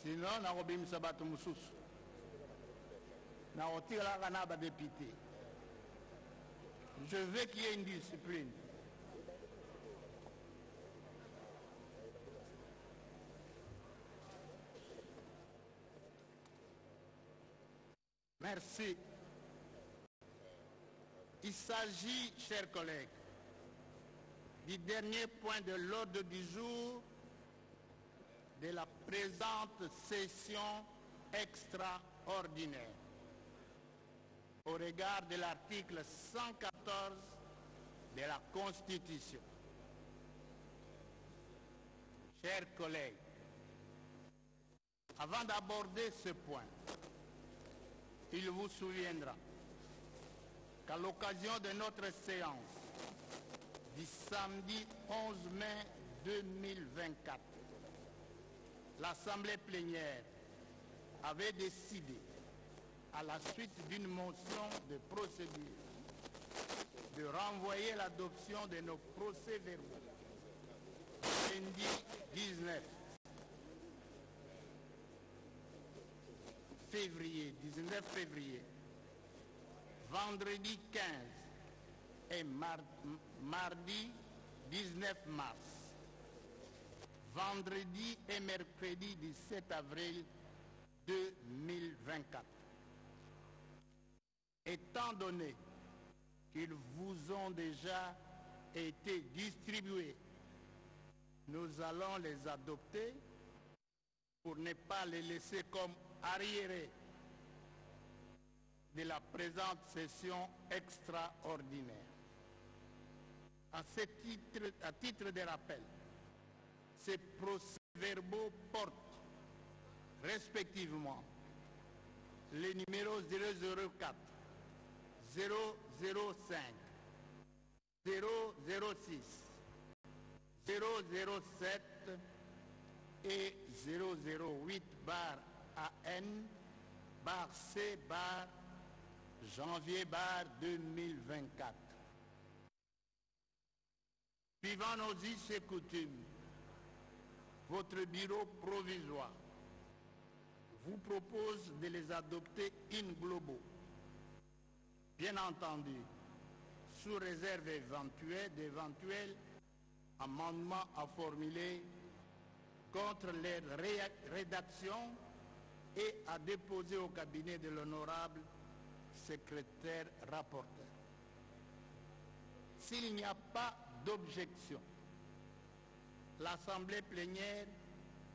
Sinon, na robim sabato mususu. Na otira la kanaba député. Je veux qu'il y ait une discipline. Merci. Il s'agit, chers collègues, du dernier point de l'ordre du jour de la présente session extraordinaire. Au regard de l'article 114 de la Constitution. Chers collègues, avant d'aborder ce point, il vous souviendra qu'à l'occasion de notre séance du samedi 11 mai 2024, l'Assemblée plénière avait décidé, à la suite d'une motion de procédure, de renvoyer l'adoption de nos procès-verbaux lundi 19 février, vendredi 15 et mardi 19 mars, vendredi et mercredi 17 avril 2024. Étant donné qu'ils vous ont déjà été distribués, nous allons les adopter pour ne pas les laisser comme arriérés de la présente session extraordinaire. À titre de rappel, ces procès-verbaux portent respectivement les numéros 004, 005, 006, 007 et 008 bar AN bar C bar janvier bar 2024. Suivant nos us et coutumes, votre bureau provisoire vous propose de les adopter in globo. Bien entendu, sous réserve d'éventuels amendements à formuler contre les rédactions et à déposer au cabinet de l'honorable secrétaire rapporteur. S'il n'y a pas d'objection, l'Assemblée plénière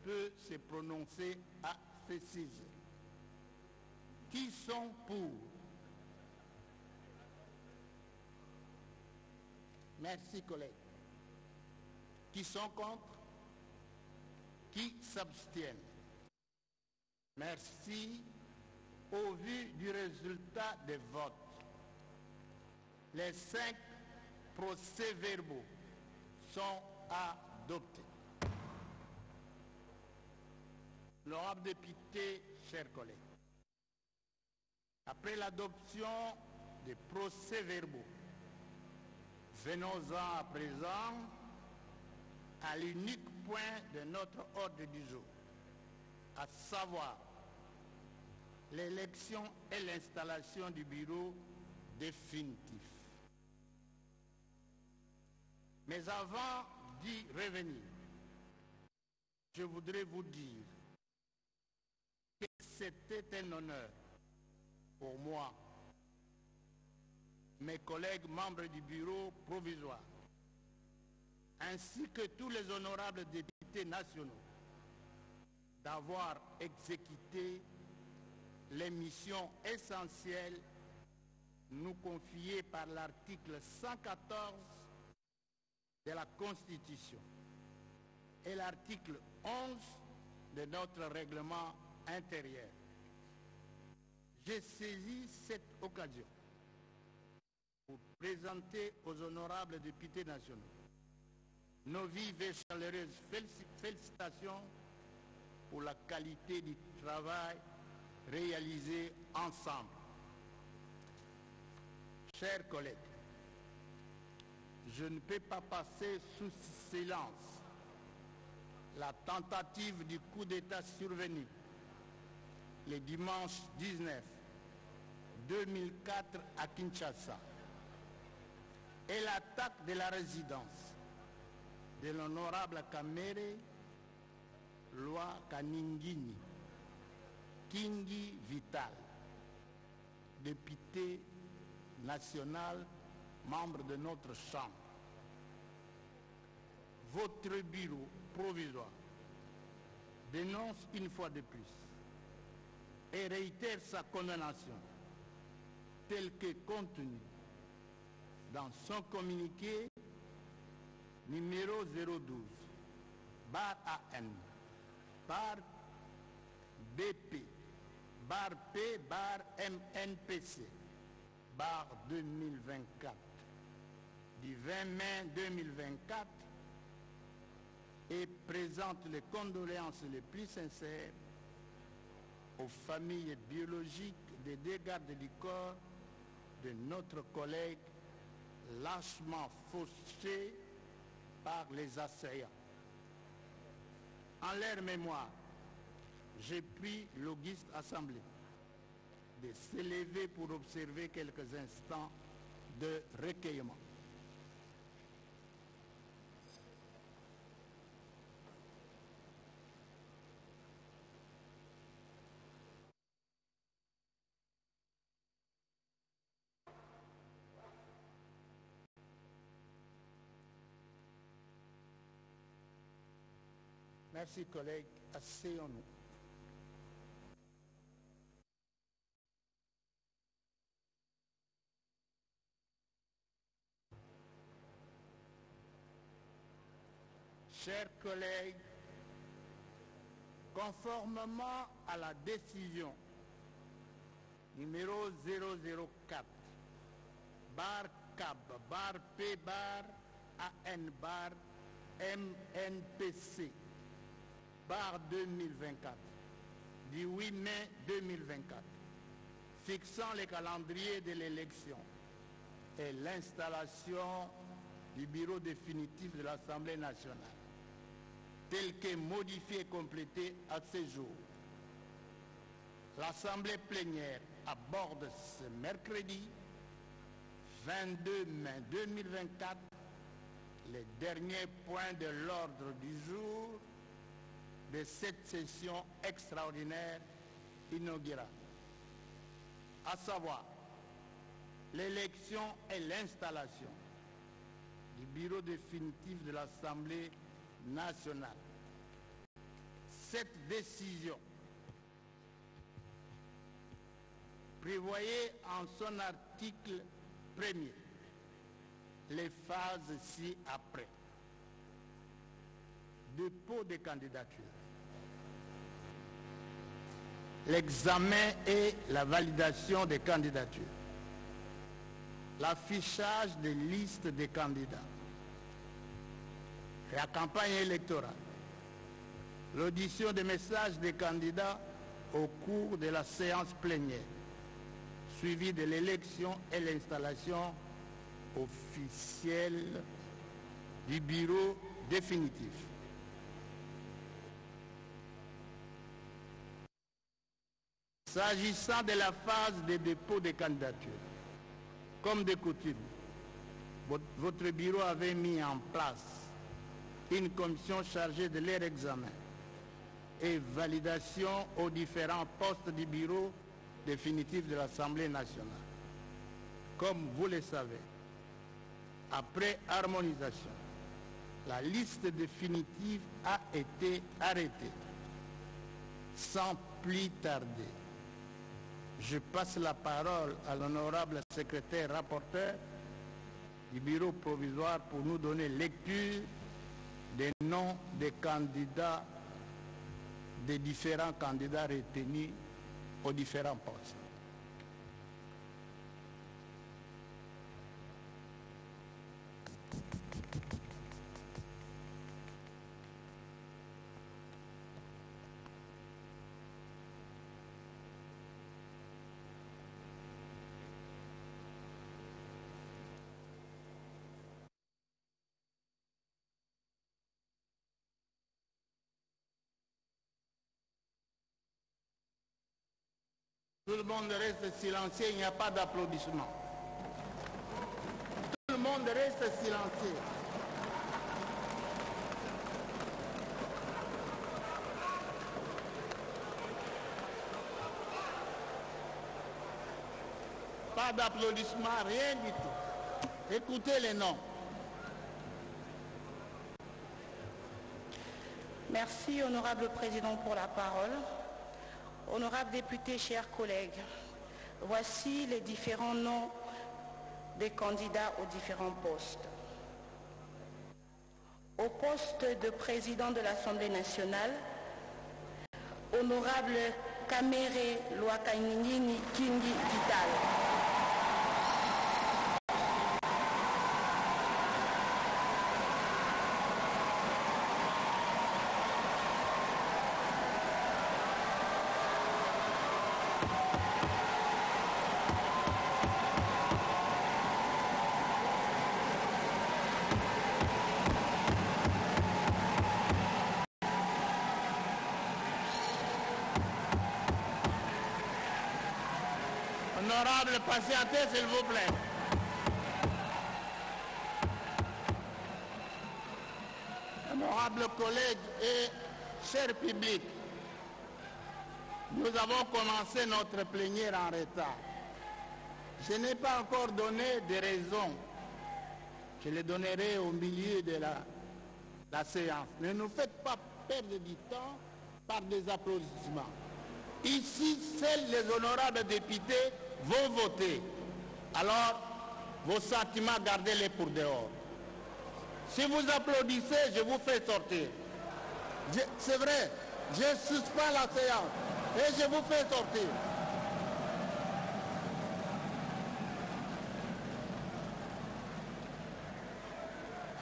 peut se prononcer à ce sujet. Qui sont pour? Merci, collègues. Qui sont contre? Qui s'abstiennent? Merci. Au vu du résultat des votes, les 5 procès-verbaux sont adoptés. L'honorable député, chers collègues, après l'adoption des procès-verbaux, venons-en à présent à l'unique point de notre ordre du jour, à savoir l'élection et l'installation du bureau définitif. Mais avant d'y revenir, je voudrais vous dire que c'était un honneur pour moi, mes collègues membres du bureau provisoire, ainsi que tous les honorables députés nationaux, d'avoir exécuté les missions essentielles nous confiées par l'article 114 de la Constitution et l'article 11 de notre règlement intérieur. J'ai saisi cette occasion pour présenter aux honorables députés nationaux nos vives et chaleureuses félicitations pour la qualité du travail réalisé ensemble. Chers collègues, je ne peux pas passer sous silence la tentative du coup d'État survenu le dimanche 19 2004 à Kinshasa et l'attaque de la résidence de l'honorable Kamere Loi Kaningini Kingi Vital, député national, membre de notre Chambre. Votre bureau provisoire dénonce une fois de plus et réitère sa condamnation telle que contenue dans son communiqué numéro 012 bar AN bar BP bar P bar MNPC bar 2024 du 20 mai 2024 et présente les condoléances les plus sincères aux familles biologiques des dégâts du corps de notre collègue lâchement fauché par les assaillants. En leur mémoire, j'ai pris l'auguste assemblée de s'élever pour observer quelques instants de recueillement. Merci collègues, asseyons-nous. Chers collègues, conformément à la décision numéro 004 bar CAB bar P bar AN bar MNPC bar 2024 du 8 mai 2024 fixant le calendrier de l'élection et l'installation du bureau définitif de l'Assemblée nationale tel que modifié et complété à ce jour. L'Assemblée plénière aborde ce mercredi 22 mai 2024 les derniers points de l'ordre du jour de cette session extraordinaire inaugurale, à savoir l'élection et l'installation du bureau définitif de l'Assemblée nationale. Cette décision prévoyait en son article 1er les phases ci-après. Dépôt des candidatures, l'examen et la validation des candidatures, l'affichage des listes des candidats, la campagne électorale, l'audition des messages des candidats au cours de la séance plénière, suivi de l'élection et l'installation officielle du bureau définitif. S'agissant de la phase de dépôt des candidatures, comme de coutume, votre bureau avait mis en place une commission chargée de leur examen et validation aux différents postes du bureau définitif de l'Assemblée nationale. Comme vous le savez, après harmonisation, la liste définitive a été arrêtée. Sans plus tarder, je passe la parole à l'honorable secrétaire rapporteur du bureau provisoire pour nous donner lecture des noms des candidats, des différents candidats retenus aux différents postes. Tout le monde reste silencieux, il n'y a pas d'applaudissement. Tout le monde reste silencieux. Pas d'applaudissement, rien du tout. Écoutez les noms. Merci, honorable président, pour la parole. Honorables députés, chers collègues, voici les différents noms des candidats aux différents postes. Au poste de président de l'Assemblée nationale, honorable Kamere Lwakanyini Kingi Vital. Honorable, patientez s'il vous plaît. Honorables collègues et cher public, nous avons commencé notre plénière en retard. Je n'ai pas encore donné de raisons. Je les donnerai au milieu de la séance. Ne nous faites pas perdre du temps par des applaudissements. Ici, seuls les honorables députés vont voter. Alors, vos sentiments, gardez-les pour dehors. Si vous applaudissez, je vous fais sortir. C'est vrai, je suspends la séance et je vous fais sortir.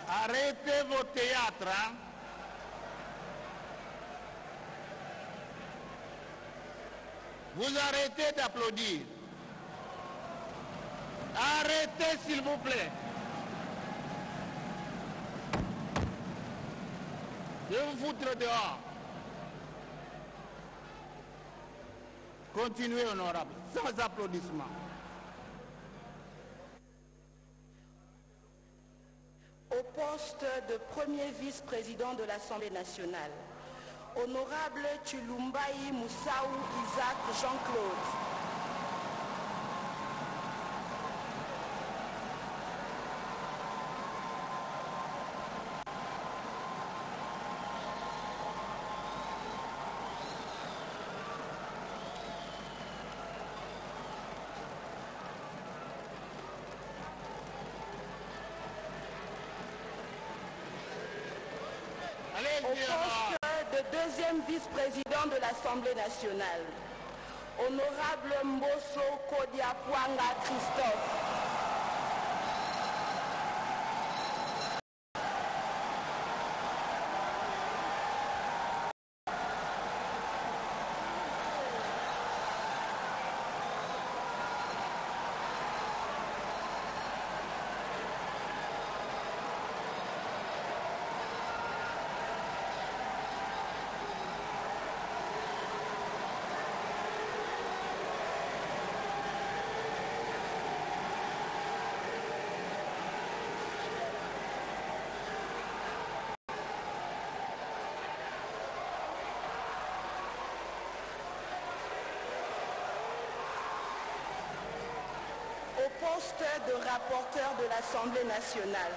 Arrêtez vos théâtres, hein? Vous arrêtez d'applaudir. Arrêtez, s'il vous plaît. Je vais vous foutre dehors. Continuez, honorable, sans applaudissements. Au poste de premier vice-président de l'Assemblée nationale, honorable Chulumbayi Moussaou Isaac Jean-Claude. Au poste de deuxième vice-président de l'Assemblée nationale, honorable Mbosso Kodiapwanga Christophe. Au poste de rapporteur de l'Assemblée nationale,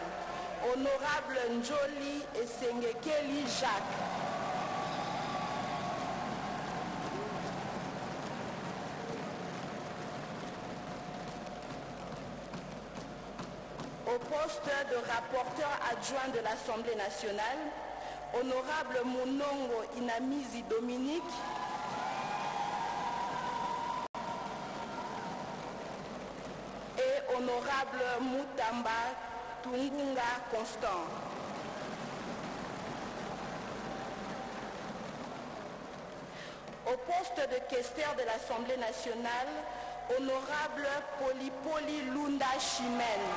honorable Njoli Esengekeli Jacques. Au poste de rapporteur adjoint de l'Assemblée nationale, honorable Mounongo Inamizi Dominique. Honorable Moutamba Tungunga Constant. Au poste de questeur de l'Assemblée nationale, honorable Polipoli Lunda Chimène.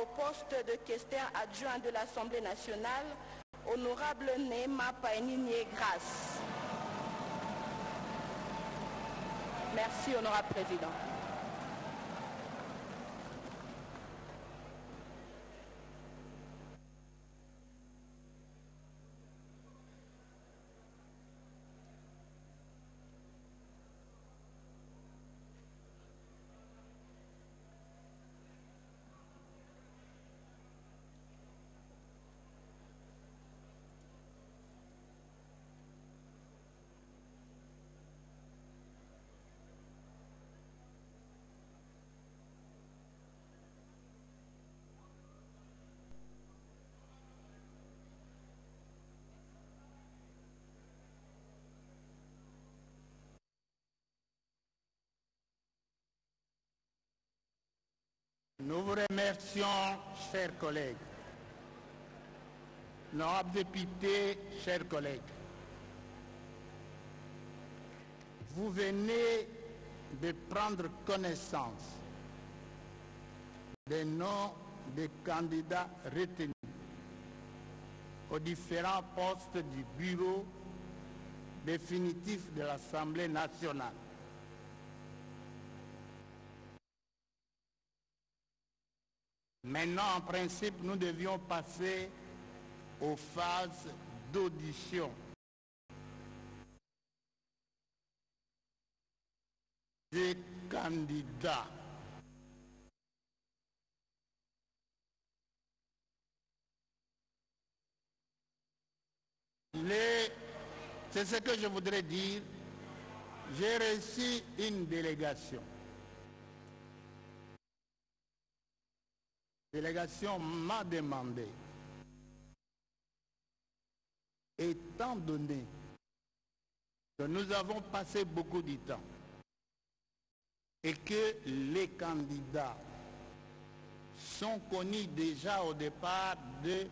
au poste de questeur adjoint de l'Assemblée nationale, Honorable Neema Paeninié Grace. Merci, Honorable Président. Nous vous remercions, chers collègues. Honorables députés, chers collègues, vous venez de prendre connaissance des noms des candidats retenus aux différents postes du bureau définitif de l'Assemblée nationale. Maintenant, en principe, nous devions passer aux phases d'audition. Des candidats. C'est ce que je voudrais dire. J'ai reçu une délégation. La délégation m'a demandé, étant donné que nous avons passé beaucoup de temps et que les candidats sont connus déjà au départ des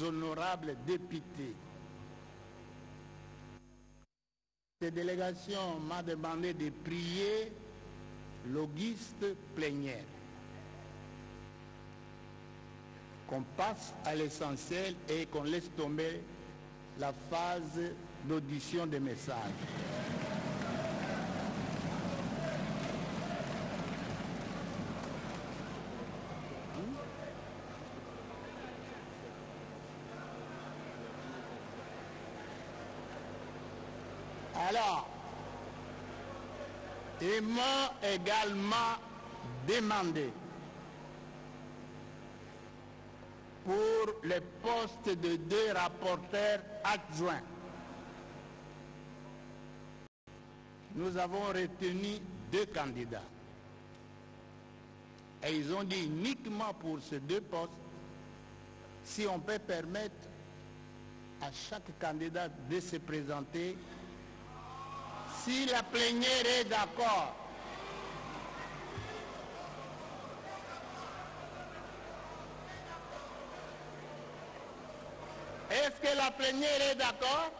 honorables députés, cette délégation m'a demandé de prier l'auguste plénière qu'on passe à l'essentiel et qu'on laisse tomber la phase d'audition des messages. Alors, ils m'ont également demandé pour les postes de 2 rapporteurs adjoints. Nous avons retenu 2 candidats. Et ils ont dit uniquement pour ces 2 postes, si on peut permettre à chaque candidat de se présenter, si la plénière est d'accord. Est-ce que la plénière est d'accord?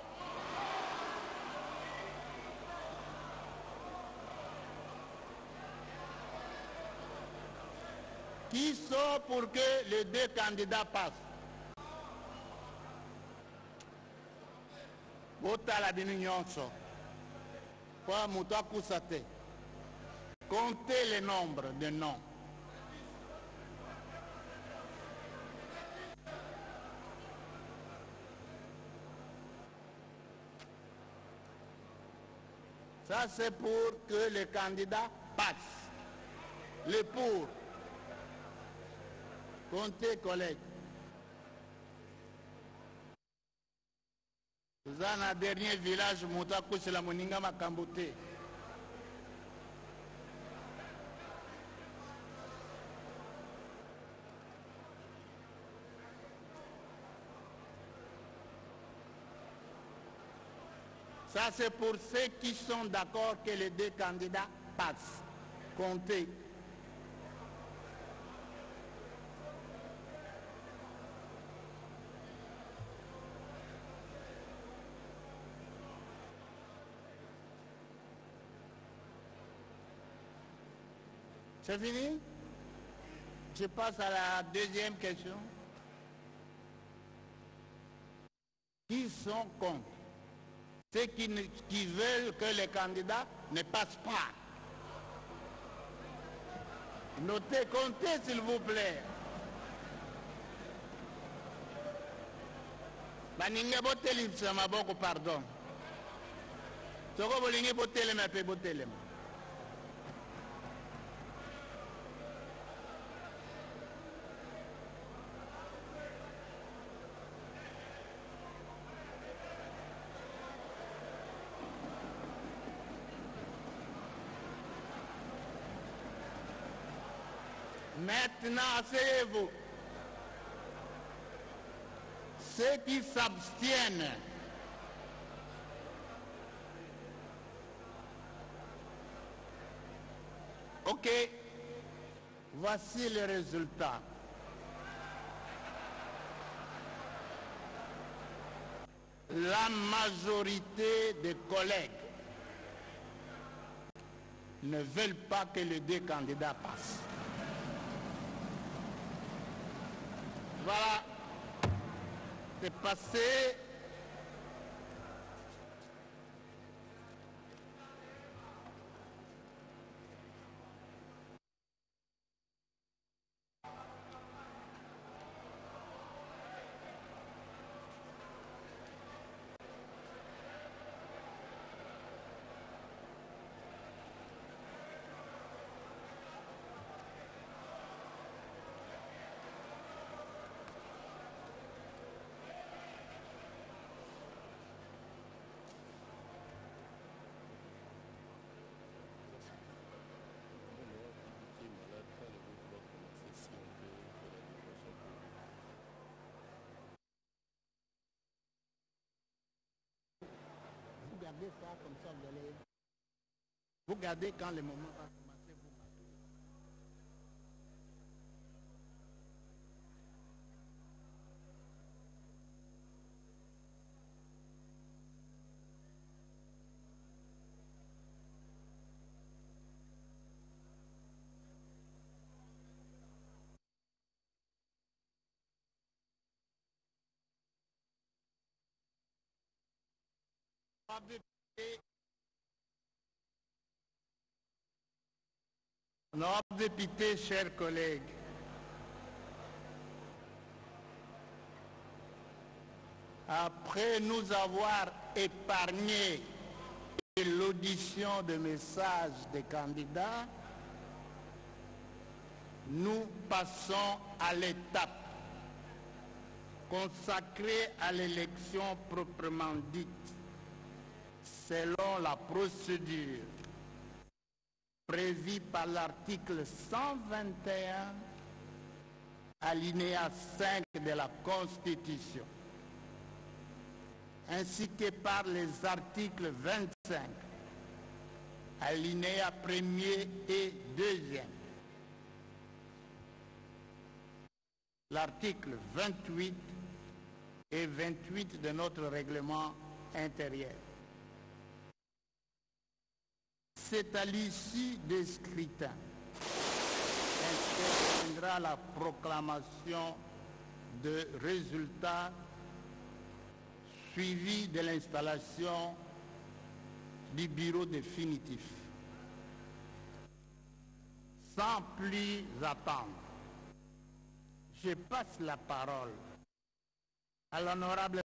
Qui sont pour que les 2 candidats passent? Botala bino nyonso. Kwa mutu akusa te. Comptez le nombre de noms. Ça, c'est pour que les candidats passent. Le pour. Comptez, collègues. Nous avons un dernier village, Moutakou, c'est la Moninga Makambote. Ça, c'est pour ceux qui sont d'accord que les 2 candidats passent. Comptez. C'est fini? Je passe à la deuxième question. Qui sont contre? Ceux qui veulent que les candidats ne passent pas. Notez, comptez s'il vous plaît. Baninga boteli maboko pardon. Soko bolingi botelema pe botelema. Maintenant, asseyez-vous. Ceux qui s'abstiennent, ok, voici le résultat. La majorité des collègues ne veulent pas que les deux candidats passent. Voilà, c'est passé. Gardez ça comme ça, vous allez... Vous gardez quand le moment va commencer, vous m'appelez. Honorables députés, chers collègues, après nous avoir épargné l'audition de messages des candidats, nous passons à l'étape consacrée à l'élection proprement dite, selon la procédure prévue par l'article 121, alinéa 5 de la Constitution, ainsi que par les articles 25, alinéa 1er et 2e, l'article 28 et 28 de notre règlement intérieur. C'est à l'issue des scrutins qu'interviendra la proclamation de résultats suivi de l'installation du bureau définitif. Sans plus attendre, je passe la parole à l'honorable